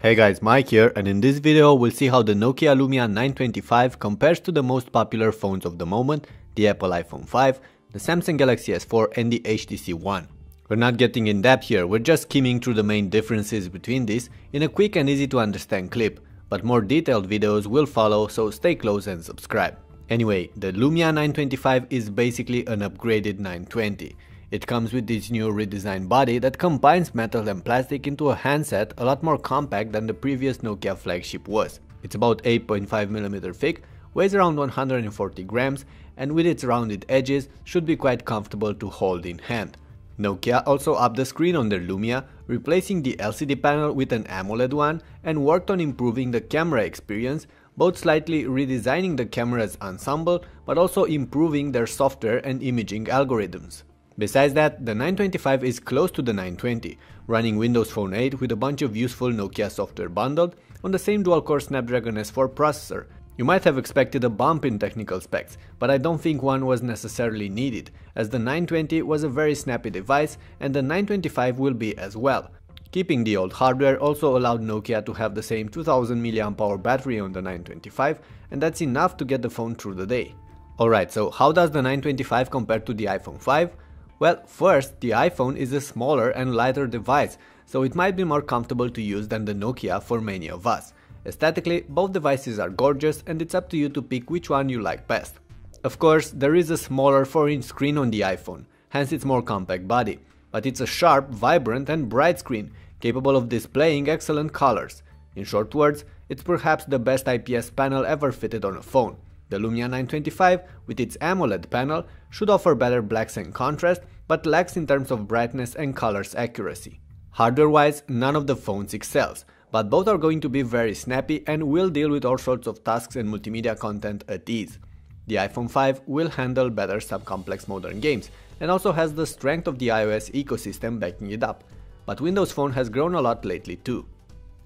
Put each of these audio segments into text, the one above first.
Hey guys, Mike here, and in this video we'll see how the Nokia Lumia 925 compares to the most popular phones of the moment, the Apple iPhone 5, the Samsung Galaxy S4 and the HTC One. We're not getting in depth here, we're just skimming through the main differences between these in a quick and easy to understand clip, but more detailed videos will follow, so stay close and subscribe. Anyway, the Lumia 925 is basically an upgraded 920. It comes with this new redesigned body that combines metal and plastic into a handset a lot more compact than the previous Nokia flagship was. It's about 8.5mm thick, weighs around 140 grams, and with its rounded edges should be quite comfortable to hold in hand. Nokia also upped the screen on their Lumia, replacing the LCD panel with an AMOLED one, and worked on improving the camera experience, both slightly redesigning the camera's ensemble but also improving their software and imaging algorithms. Besides that, the 925 is close to the 920, running Windows Phone 8 with a bunch of useful Nokia software bundled on the same dual-core Snapdragon S4 processor. You might have expected a bump in technical specs, but I don't think one was necessarily needed, as the 920 was a very snappy device and the 925 will be as well. Keeping the old hardware also allowed Nokia to have the same 2000 mAh battery on the 925, and that's enough to get the phone through the day. Alright, so how does the 925 compare to the iPhone 5? Well, first, the iPhone is a smaller and lighter device, so it might be more comfortable to use than the Nokia for many of us. Aesthetically, both devices are gorgeous and it's up to you to pick which one you like best. Of course, there is a smaller 4-inch screen on the iPhone, hence its more compact body, but it's a sharp, vibrant and bright screen, capable of displaying excellent colors. In short words, it's perhaps the best IPS panel ever fitted on a phone. The Lumia 925, with its AMOLED panel, should offer better blacks and contrast, but lacks in terms of brightness and colors accuracy. Hardware-wise, none of the phones excels, but both are going to be very snappy and will deal with all sorts of tasks and multimedia content at ease. The iPhone 5 will handle better sub-complex modern games, and also has the strength of the iOS ecosystem backing it up, but Windows Phone has grown a lot lately too.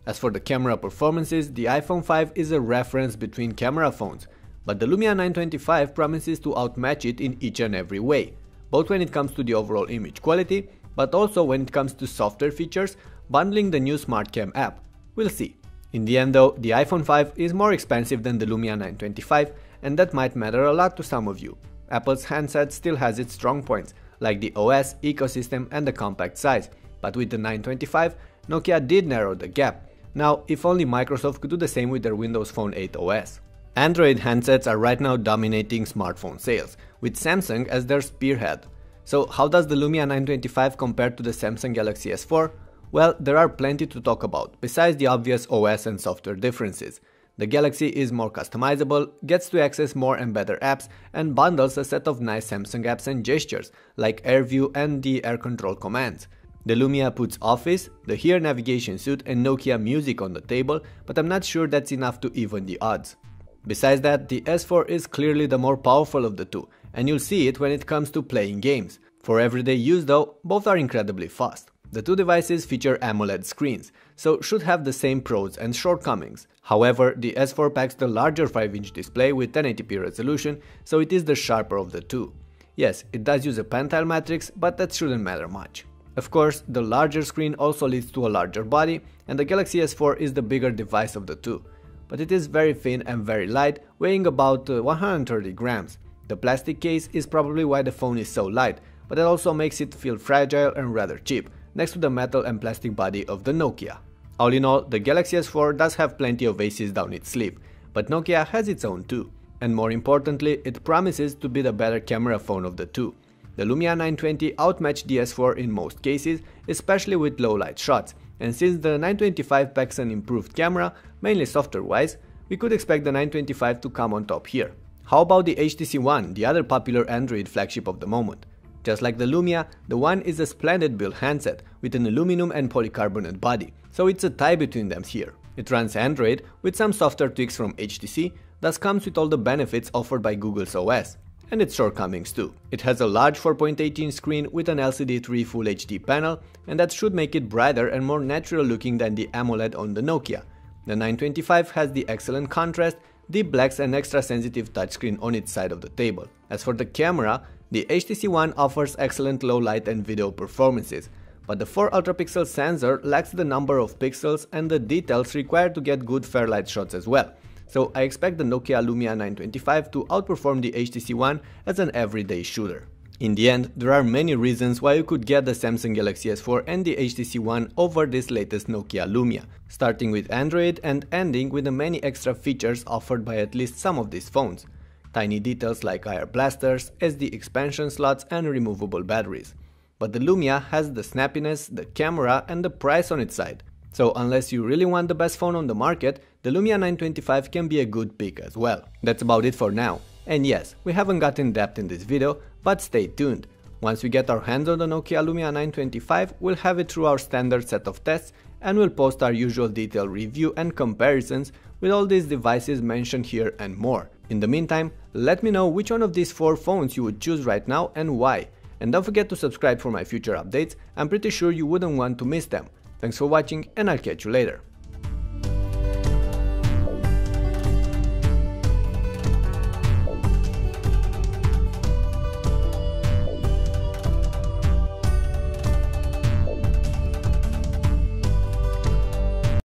As for the camera performances, the iPhone 5 is a reference between camera phones, but the Lumia 925 promises to outmatch it in each and every way, both when it comes to the overall image quality, but also when it comes to software features, bundling the new SmartCam app. We'll see. In the end though, the iPhone 5 is more expensive than the Lumia 925, and that might matter a lot to some of you. Apple's handset still has its strong points, like the OS, ecosystem and the compact size, but with the 925, Nokia did narrow the gap. Now, if only Microsoft could do the same with their Windows Phone 8 OS. Android handsets are right now dominating smartphone sales, with Samsung as their spearhead. So how does the Lumia 925 compare to the Samsung Galaxy S4? Well, there are plenty to talk about, besides the obvious OS and software differences. The Galaxy is more customizable, gets to access more and better apps, and bundles a set of nice Samsung apps and gestures, like AirView and the air control commands. The Lumia puts Office, the Here navigation suite and Nokia Music on the table, but I'm not sure that's enough to even the odds. Besides that, the S4 is clearly the more powerful of the two, and you'll see it when it comes to playing games. For everyday use though, both are incredibly fast. The two devices feature AMOLED screens, so should have the same pros and shortcomings. However, the S4 packs the larger 5-inch display with 1080p resolution, so it is the sharper of the two. Yes, it does use a pan-tile matrix, but that shouldn't matter much. Of course, the larger screen also leads to a larger body, and the Galaxy S4 is the bigger device of the two. But it is very thin and very light, weighing about 130 grams. The plastic case is probably why the phone is so light, but it also makes it feel fragile and rather cheap, next to the metal and plastic body of the Nokia. All in all, the Galaxy S4 does have plenty of aces down its sleeve, but Nokia has its own too. And more importantly, it promises to be the better camera phone of the two. The Lumia 920 outmatched the S4 in most cases, especially with low light shots, and since the 925 packs an improved camera, mainly software-wise, we could expect the 925 to come on top here. How about the HTC One, the other popular Android flagship of the moment? Just like the Lumia, the One is a splendid built handset with an aluminum and polycarbonate body, so it's a tie between them here. It runs Android with some software tweaks from HTC, thus comes with all the benefits offered by Google's OS. And its shortcomings too. It has a large 4.8-inch screen with an LCD3 Full HD panel, and that should make it brighter and more natural looking than the AMOLED on the Nokia. The 925 has the excellent contrast, deep blacks and extra sensitive touchscreen on its side of the table. As for the camera, the HTC One offers excellent low light and video performances, but the 4 ultrapixel sensor lacks the number of pixels and the details required to get good fairlight shots as well. So I expect the Nokia Lumia 925 to outperform the HTC One as an everyday shooter. In the end, there are many reasons why you could get the Samsung Galaxy S4 and the HTC One over this latest Nokia Lumia, starting with Android and ending with the many extra features offered by at least some of these phones. Tiny details like IR blasters, SD expansion slots and removable batteries. But the Lumia has the snappiness, the camera and the price on its side. So unless you really want the best phone on the market, the Lumia 925 can be a good pick as well. That's about it for now. And yes, we haven't got in depth in this video, but stay tuned. Once we get our hands on the Nokia Lumia 925, we'll have it through our standard set of tests and we'll post our usual detailed review and comparisons with all these devices mentioned here and more. In the meantime, let me know which one of these 4 phones you would choose right now and why. And don't forget to subscribe for my future updates, I'm pretty sure you wouldn't want to miss them. Thanks for watching and I'll catch you later.